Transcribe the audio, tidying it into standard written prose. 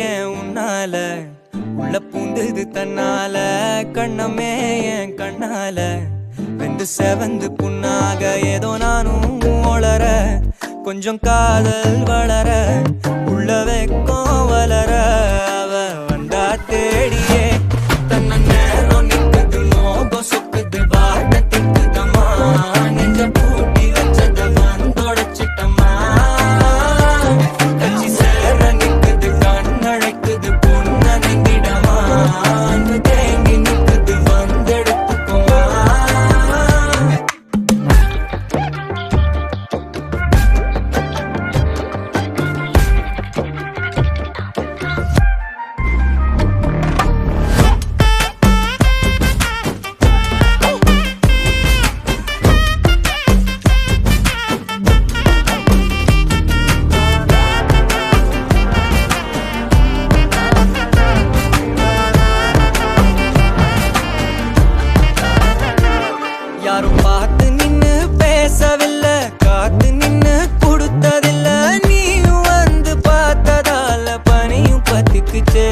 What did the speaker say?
ஏன் உன்னால உள்ள பூந்தது தன்னால கண்ணமே என் கண்ணால வெந்து செவந்து புண்ணாக ஏதோ நானும் ஒளர கொஞ்சம் காதல் வளர உள்ள வெக்கம் வளர அவ வந்தா தேடியே தன்ன நேரம் நிக்குது மோகம் சுக்குது வாட்ட திக்குதம்மா நெஞ்ச பூட்டி வச்சத வந்தொடச்சிட்டம்மா கட்சி சேர நிக்குது கண்ணழைக்குது பொண்ண நெங்கிடமா அன்பு தேங்கி நிக்குது வந்தெடுத்துக்குமா யாரும் பார்த்து நின்னு பேசவில்லை காத்து நின்னு கொடுத்ததில்ல நீயும் வந்து பார்த்ததால பனியும் பத்திக்குச்சே